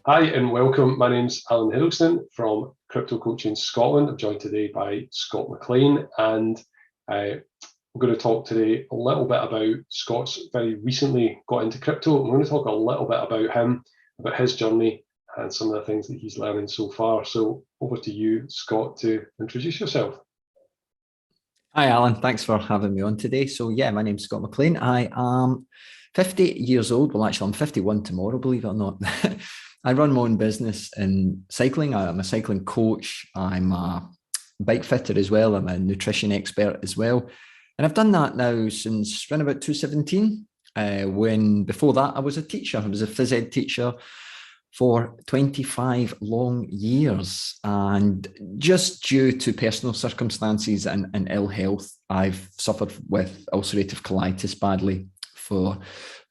Hi and welcome. My name's Alan Hiddleston from Crypto Coaching Scotland. I'm joined today by Scott McLean, and we're going to talk today a little bit about Scott's very recently got into crypto. I'm going to talk a little bit about him, about his journey, and some of the things that he's learning so far. So over to you, Scott, to introduce yourself. Hi, Alan. Thanks for having me on today. So yeah, my name's Scott McLean. I am 50 years old. Well, actually, I'm 51 tomorrow, believe it or not. I run my own business in cycling. I'm a cycling coach. I'm a bike fitter as well. I'm a nutrition expert as well. And I've done that now since around about 2017, when before that I was a teacher. I was a phys ed teacher for 25 long years. And just due to personal circumstances and ill health, I've suffered with ulcerative colitis badly for a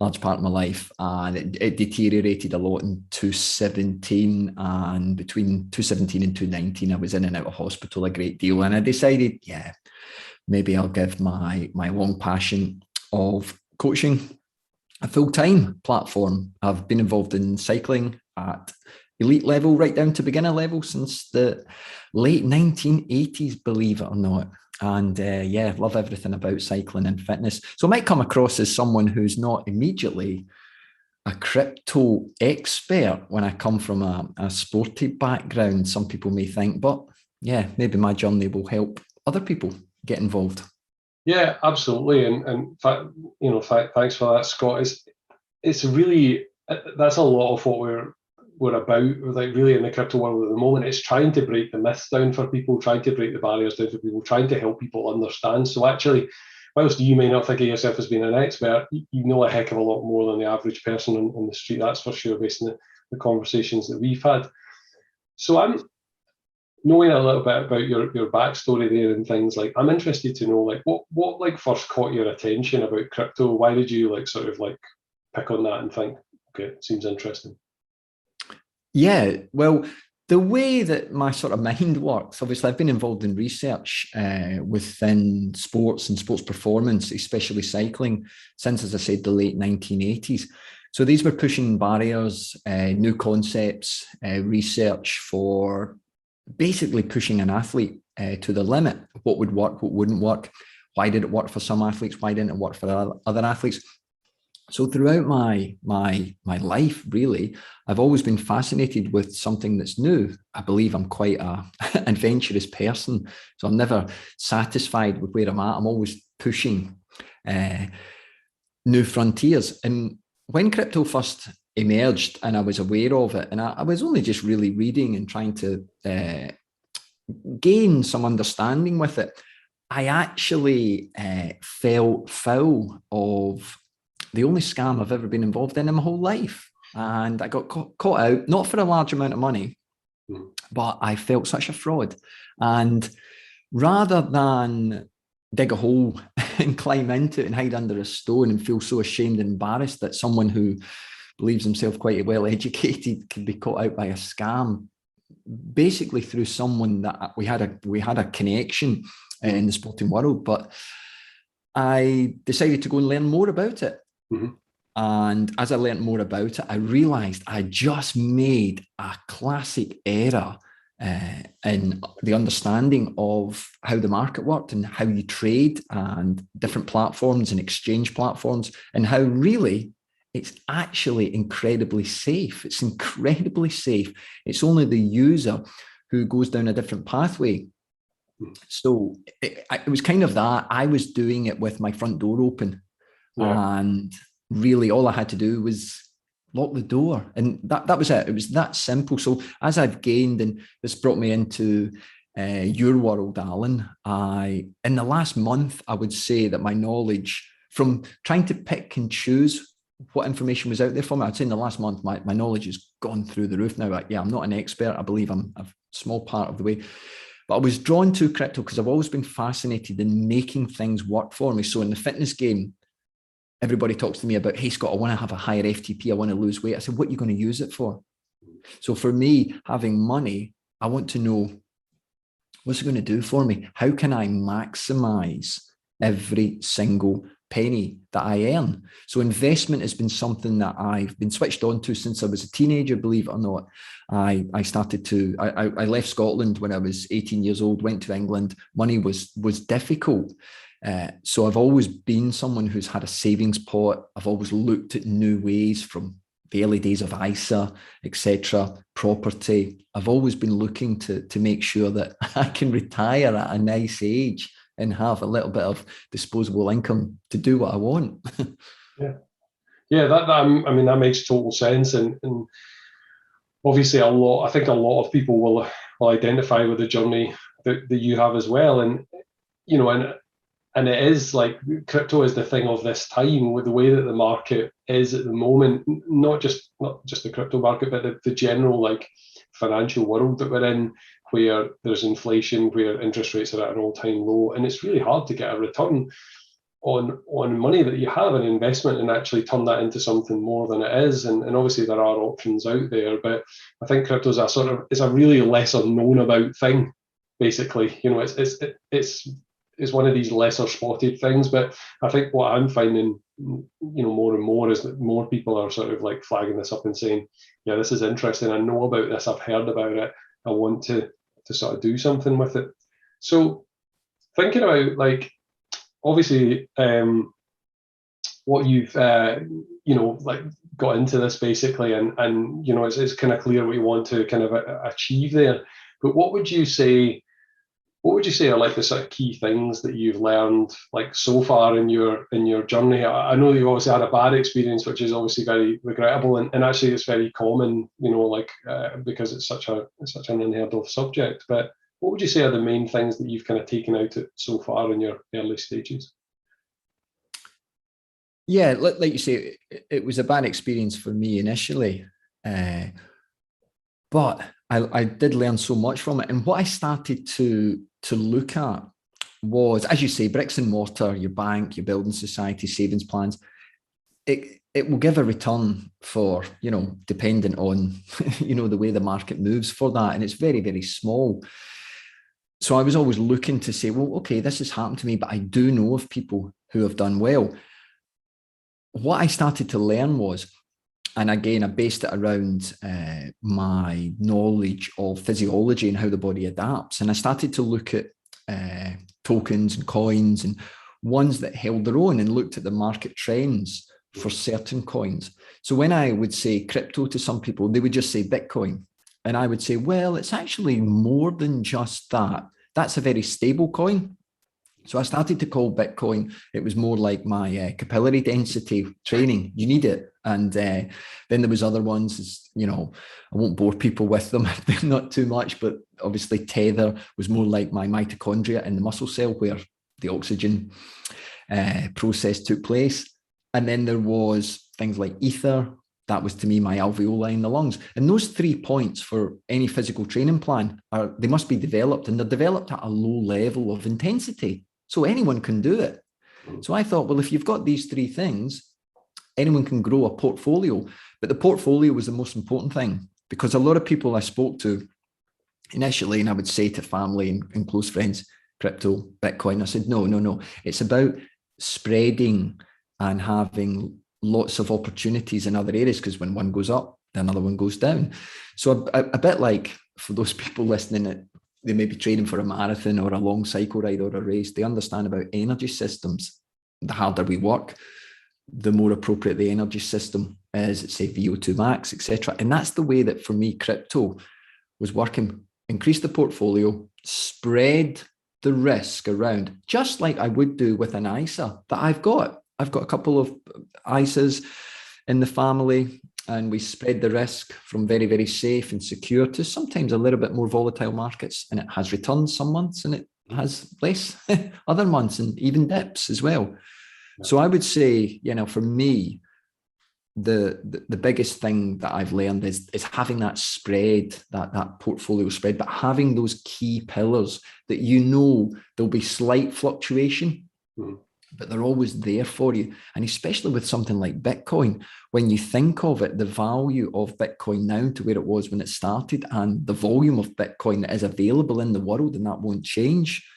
large part of my life. And it deteriorated a lot in 2017. And between 2017 and 2019, I was in and out of hospital a great deal. And I decided, yeah, maybe I'll give my long passion of coaching a full-time platform. I've been involved in cycling at elite level right down to beginner level since the late 1980s, believe it or not. And yeah, love everything about cycling and fitness. So I might come across as someone who's not immediately a crypto expert when I come from a sporty background, some people may think, but yeah, maybe my journey will help other people get involved. Yeah, absolutely. And thanks for that, Scott. It's really, that's a lot of what we're about, like really in the crypto world at the moment. It's trying to break the myths down for people, trying to break the barriers down for people, trying to help people understand. So actually, whilst you may not think of yourself as being an expert, you know a heck of a lot more than the average person on the street, that's for sure, based on the conversations that we've had. So I'm knowing a little bit about your backstory there and things, like I'm interested to know like what like first caught your attention about crypto. Why did you like sort of like pick on that and think, okay, it seems interesting? Yeah, well, the way that my sort of mind works, obviously, I've been involved in research within sports and sports performance, especially cycling, since, as I said, the late 1980s. So these were pushing barriers, new concepts, research for basically pushing an athlete to the limit. What would work, what wouldn't work? Why did it work for some athletes? Why didn't it work for other athletes? So throughout my life, really, I've always been fascinated with something that's new. I believe I'm quite a adventurous person, so I'm never satisfied with where I'm at. I'm always pushing new frontiers. And when crypto first emerged and I was aware of it, and I was only just really reading and trying to gain some understanding with it, I actually fell foul of the only scam I've ever been involved in my whole life. And I got caught out, not for a large amount of money, but I felt such a fraud. And rather than dig a hole and climb into it and hide under a stone and feel so ashamed and embarrassed that someone who believes himself quite well educated can be caught out by a scam, basically through someone that we had a connection in the sporting world, but I decided to go and learn more about it. Mm-hmm. And as I learned more about it, I realized I just made a classic error in the understanding of how the market worked and how you trade and different platforms and exchange platforms, and how really it's actually incredibly safe. It's incredibly safe. It's only the user who goes down a different pathway. So it was kind of that. I was doing it with my front door open. Yeah. And really all I had to do was lock the door. And that was it. It was that simple. So as I've gained, and this brought me into your world, Alan, in the last month, I would say that my knowledge from trying to pick and choose what information was out there for me, I'd say in the last month, my knowledge has gone through the roof now. Yeah, I'm not an expert. I believe I'm a small part of the way. But I was drawn to crypto because I've always been fascinated in making things work for me. So in the fitness game, everybody talks to me about, hey, Scott, I want to have a higher FTP. I want to lose weight. I said, what are you going to use it for? So for me, having money, I want to know, what's it going to do for me? How can I maximize every single penny that I earn. So investment has been something that I've been switched on to since I was a teenager, believe it or not. I left Scotland when I was 18 years old, went to England. Money was difficult. So I've always been someone who's had a savings pot. I've always looked at new ways, from the early days of ISA, etc., property. I've always been looking to make sure that I can retire at a nice age and have a little bit of disposable income to do what I want. I mean, that makes total sense. And obviously I think a lot of people will identify with the journey that you have as well. And, you know, and it is like crypto is the thing of this time, with the way that the market is at the moment, not just the crypto market, but the general like financial world that we're in, where there's inflation, where interest rates are at an all-time low, and it's really hard to get a return on money that you have, an investment, and actually turn that into something more than it is. And obviously there are options out there, but I think crypto is a really lesser known about thing. Basically, you know, it's one of these lesser spotted things. But I think what I'm finding, you know, more and more is that more people are sort of like flagging this up and saying, yeah, this is interesting. I know about this. I've heard about it. I want to sort of do something with it. So thinking about, like, obviously what you've you know, like, got into this basically, and you know, it's kind of clear what you want to kind of achieve there. But what would you say are like the sort of key things that you've learned, like, so far in your journey? I know you've obviously had a bad experience, which is obviously very regrettable, and actually it's very common, you know, like because it's such an unheard of subject. But what would you say are the main things that you've kind of taken out it so far in your early stages? Yeah, like you say, it was a bad experience for me initially, but I did learn so much from it. And what I started to look at was, as you say, bricks and mortar, your bank, your building society, savings plans. It will give a return for, you know, dependent on, you know, the way the market moves for that. And it's very, very small. So I was always looking to say, well, okay, this has happened to me, but I do know of people who have done well. What I started to learn was, and again, I based it around my knowledge of physiology and how the body adapts. And I started to look at tokens and coins and ones that held their own, and looked at the market trends for certain coins. So when I would say crypto to some people, they would just say Bitcoin. And I would say, well, it's actually more than just that. That's a very stable coin. So I started to call Bitcoin, it was more like my capillary density training. You need it. And then there was other ones, you know, I won't bore people with them, not too much, but obviously Tether was more like my mitochondria in the muscle cell, where the oxygen process took place. And then there was things like Ether. That was, to me, my alveoli in the lungs. And those 3 points for any physical training plan they must be developed, and they're developed at a low level of intensity. So anyone can do it. So I thought, well, if you've got these 3 things, anyone can grow a portfolio. But the portfolio was the most important thing, because a lot of people I spoke to initially, and I would say to family and close friends, crypto, Bitcoin, I said, no. It's about spreading and having lots of opportunities in other areas, because when one goes up, the another one goes down. So a bit like, for those people listening, they may be training for a marathon or a long cycle ride or a race. They understand about energy systems. The harder we work, the more appropriate the energy system is, say VO2 max, etc. And that's the way that, for me, crypto was working. Increase the portfolio, spread the risk around, just like I would do with an ISA that I've got. I've got a couple of ISAs in the family, and we spread the risk from very, very safe and secure to sometimes a little bit more volatile markets. And it has returns some months, and it has less other months, and even dips as well. Yeah. So I would say, you know, for me, the biggest thing that I've learned is having that spread, that portfolio spread, but having those key pillars that, you know, there'll be slight fluctuation, but they're always there for you. And especially with something like Bitcoin, when you think of it, the value of Bitcoin now to where it was when it started, and the volume of Bitcoin that is available in the world, and that won't change.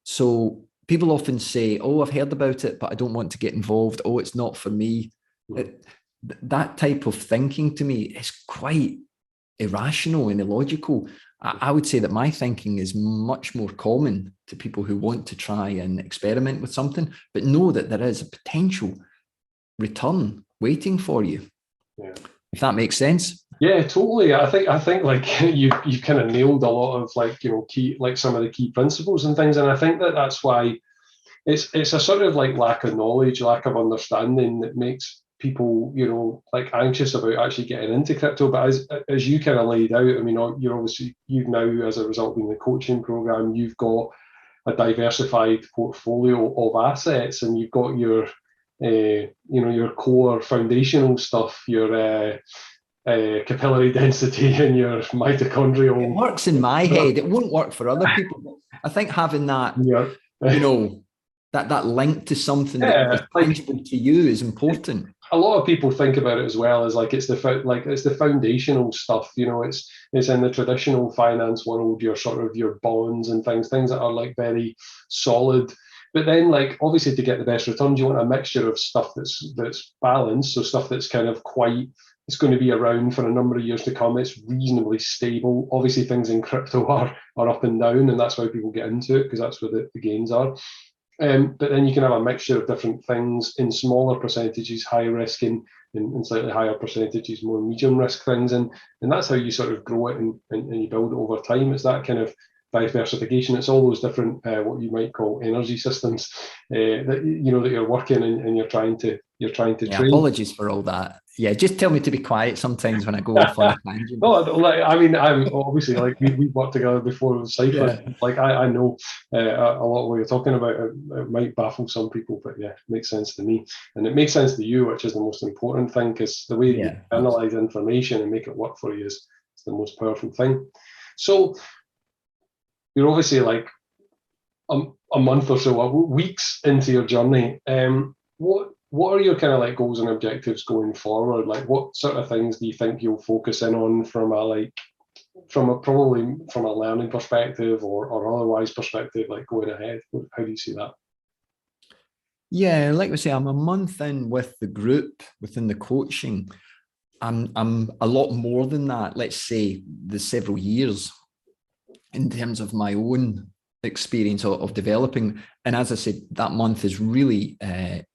So people often say, oh, I've heard about it, but I don't want to get involved. Oh, it's not for me. That type of thinking to me is quite irrational and illogical. I would say that my thinking is much more common to people who want to try and experiment with something, but know that there is a potential return waiting for you. Yeah. If that makes sense. Yeah, totally. I think like you've kind of nailed a lot of like, key, like some of the key principles and things. And I think that's why it's a sort of like lack of knowledge, lack of understanding that makes people, like anxious about actually getting into crypto. But as you kind of laid out, I mean, you've now, as a result of the coaching program, you've got a diversified portfolio of assets, and you've got your your core foundational stuff, your capillary density and your mitochondrial. It works in my head. It won't work for other people. I think having that, that link to something that is tangible to you is important. A lot of people think about it as well as like it's the foundational stuff. It's in the traditional finance world, your sort of your bonds and things that are like very solid. But then, like, obviously, to get the best returns, you want a mixture of stuff that's balanced. So stuff that's kind of it's going to be around for a number of years to come. It's reasonably stable. Obviously, things in crypto are up and down, and that's why people get into it, because that's where the gains are. But then you can have a mixture of different things in smaller percentages, high risk, and slightly higher percentages, more medium risk things. And that's how you sort of grow it and you build it over time. It's that kind of diversification. It's all those different what you might call energy systems that you're working and you're trying to train. Apologies for all that. Yeah, just tell me to be quiet sometimes when I go off on a tangent. I'm obviously, like, we've worked together before with Cypher. Yeah. Like I know a lot of what you're talking about. It might baffle some people, but yeah, it makes sense to me, and it makes sense to you, which is the most important thing, because the way you analyze information and make it work for you is the most powerful thing. So you're obviously like a month or so, weeks into your journey. What are your kind of like goals and objectives going forward? Like, what sort of things do you think you'll focus in on from a learning perspective or otherwise perspective, like going ahead? How do you see that? Yeah, like we say, I'm a month in with the group within the coaching. I'm a lot more than that. Let's say the several years in terms of my own experience of developing. And as I said, that month has really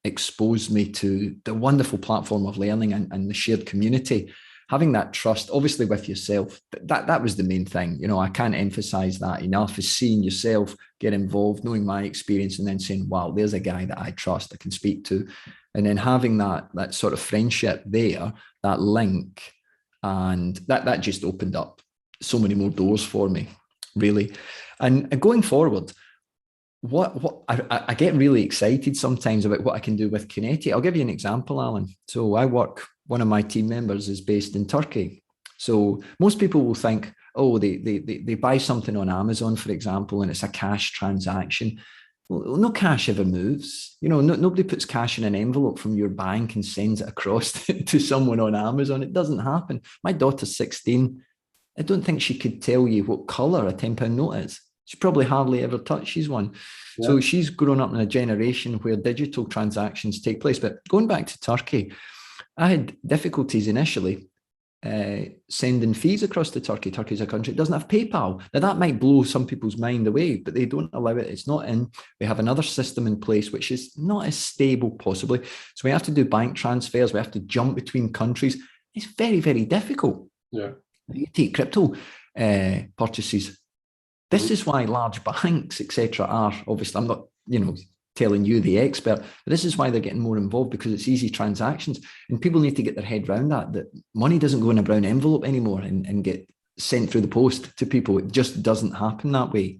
exposed me to the wonderful platform of learning and the shared community. Having that trust, obviously with yourself, that was the main thing. I can't emphasize that enough, is seeing yourself get involved, knowing my experience, and then saying, wow, there's a guy that I trust, I can speak to. And then having that sort of friendship there, that link, and that just opened up so many more doors for me, really. And going forward, what I get really excited sometimes about what I can do with Kinetti. I'll give you an example, Alan. So one of my team members is based in Turkey. So most people will think, oh, they buy something on Amazon, for example, and it's a cash transaction. Well, no cash ever moves. Nobody puts cash in an envelope from your bank and sends it across to someone on Amazon. It doesn't happen. My daughter's 16. I don't think she could tell you what colour a £10 note is. She probably hardly ever touches one. Yeah. So she's grown up in a generation where digital transactions take place. But going back to Turkey, I had difficulties initially sending fees across to Turkey. Turkey's a country that doesn't have PayPal. Now, that might blow some people's mind away, but they don't allow it. It's not in. We have another system in place, which is not as stable, possibly. So we have to do bank transfers. We have to jump between countries. It's very, very difficult. Yeah. You take crypto purchases. This is why large banks, etc., are obviously, I'm not, telling you the expert, but this is why they're getting more involved, because it's easy transactions, and people need to get their head around that money doesn't go in a brown envelope anymore and get sent through the post to people. It just doesn't happen that way.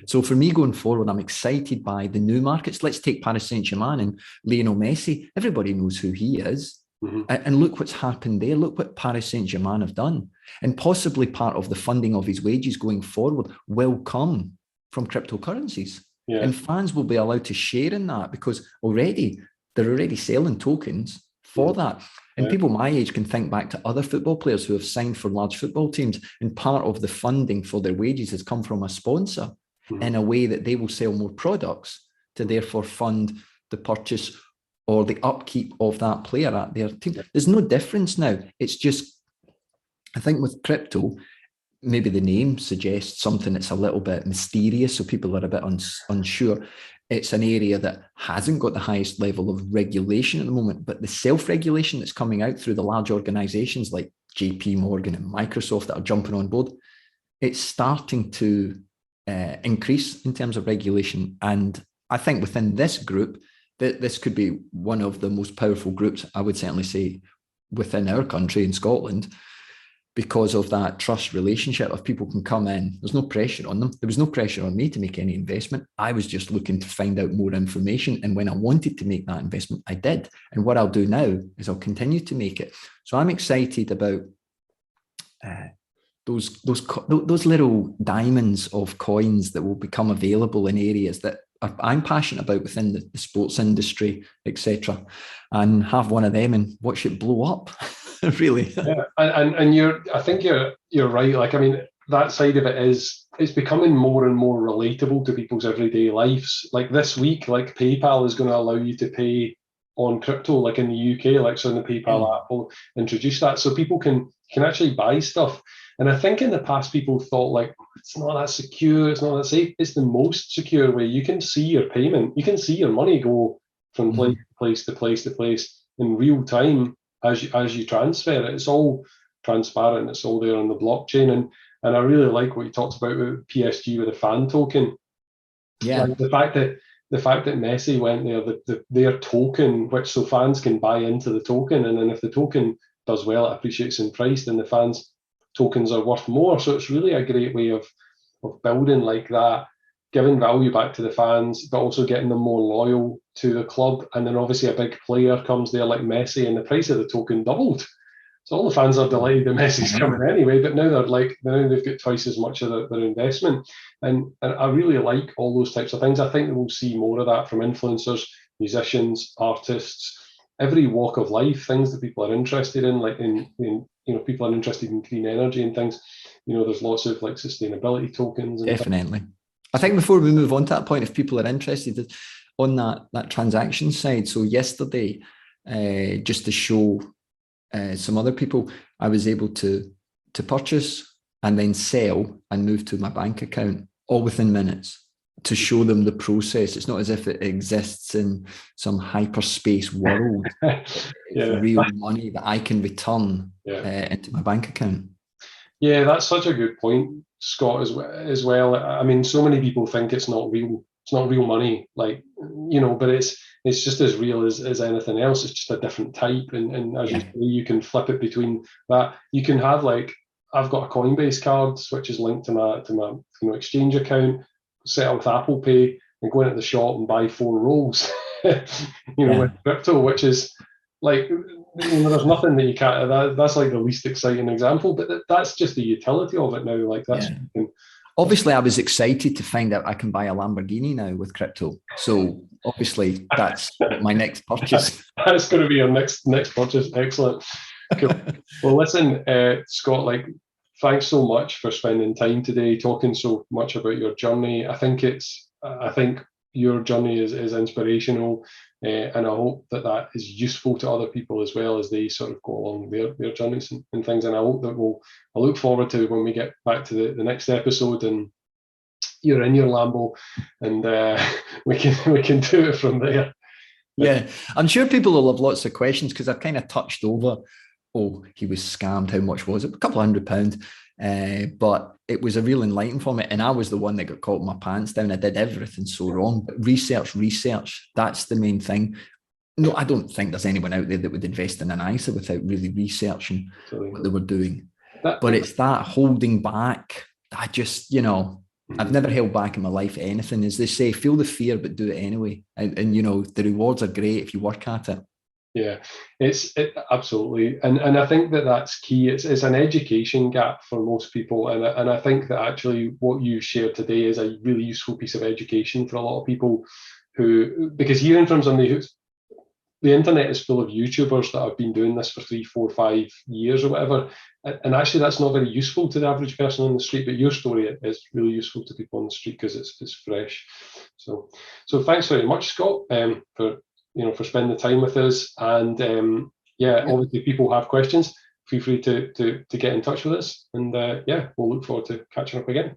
So for me going forward, I'm excited by the new markets. Let's take Paris Saint-Germain and Lionel Messi. Everybody knows who he is. Mm-hmm. And look what's happened there. Look what Paris Saint-Germain have done. And possibly part of the funding of his wages going forward will come from cryptocurrencies. Yeah. And fans will be allowed to share in that, because they're already selling tokens for that. And people my age can think back to other football players who have signed for large football teams, and part of the funding for their wages has come from a sponsor in a way that they will sell more products. to therefore fund the purchase or the upkeep of that player at their team. There's no difference now. It's just, I think with crypto, maybe the name suggests something that's a little bit mysterious, so people are a bit unsure. It's an area that hasn't got the highest level of regulation at the moment, but the self-regulation that's coming out through the large organizations like JP Morgan and Microsoft that are jumping on board, it's starting to increase in terms of regulation. And I think within this group, that this could be one of the most powerful groups, I would certainly say, within our country in Scotland, because of that trust relationship of people can come in. There's no pressure on them. There was no pressure on me to make any investment. I was just looking to find out more information. And when I wanted to make that investment, I did. And what I'll do now is I'll continue to make it. So I'm excited about those little diamonds of coins that will become available in areas that I'm passionate about within the sports industry, etc., and have one of them and watch it blow up. Really. Yeah, and I think you're right. Like, I mean, that side of it's becoming more and more relatable to people's everyday lives. Like this week, like PayPal is going to allow you to pay on crypto, like in the UK, like so in the PayPal app will introduce that, so people can actually buy stuff. And I think in the past people thought like it's not that secure, it's not that safe. It's the most secure way. You can see your payment, you can see your money go from place to place to place in real time as you transfer it. It's all transparent. It's all there on the blockchain. And I really like what you talked about with PSG with the fan token. Yeah, like the fact that Messi went there, their token, which so fans can buy into the token, and then if the token does well, it appreciates in price, then the fans' tokens are worth more. So it's really a great way of building like that, giving value back to the fans, but also getting them more loyal to the club. And then obviously a big player comes there like Messi, and the price of the token doubled. So all the fans are delighted that Messi's coming anyway, but now they've got twice as much of their investment. And I really like all those types of things. I think we'll see more of that from influencers, musicians, artists, every walk of life, things that people are interested in, like in people are interested in clean energy and things. There's lots of like sustainability tokens. And definitely. I think before we move on to that point, if people are interested on that transaction side, so yesterday, just to show some other people, I was able to purchase and then sell and move to my bank account all within minutes to show them the process. It's not as if it exists in some hyperspace world. It's real money that I can return into my bank account. Yeah, that's such a good point, Scott, as well. I mean, so many people think it's not real. It's not real money, but it's just as real as anything else. It's just a different type, and as you can flip it between that. You can have like, I've got a Coinbase card which is linked to my exchange account, set up with Apple Pay, and go into the shop and buy 4 rolls, with crypto, which is like, there's nothing that you can't. That's like the least exciting example, but that's just the utility of it now. Like that's. Obviously, I was excited to find out I can buy a Lamborghini now with crypto. So obviously, that's my next purchase. That's going to be your next purchase. Excellent. Cool. Well, listen, Scott, thanks so much for spending time today talking so much about your journey. I think your journey is inspirational, and I hope that is useful to other people as well as they sort of go along their journeys and things. And I hope that I look forward to when we get back to the next episode and you're in your Lambo, and we can do it from there. Yeah, I'm sure people will have lots of questions because I've kind of touched over. Oh, he was scammed. How much was it? A couple £100. But it was a real enlightening for me. And I was the one that got caught with my pants down. I did everything so wrong. But research, that's the main thing. No, I don't think there's anyone out there that would invest in an ISA without really researching what they were doing. But it's that holding back. I just, I've never held back in my life anything. As they say, feel the fear, but do it anyway. And the rewards are great if you work at it. Yeah, absolutely, and I think that's key. It's an education gap for most people, and I think that actually what you shared today is a really useful piece of education for a lot of people because hearing from somebody who's the internet is full of YouTubers that have been doing this for 3, 4, 5 years or whatever. And actually, that's not very useful to the average person on the street. But your story is really useful to people on the street because it's fresh. So thanks very much, Scott, for spending the time with us. And obviously, if people have questions, feel free to get in touch with us. And we'll look forward to catching up again.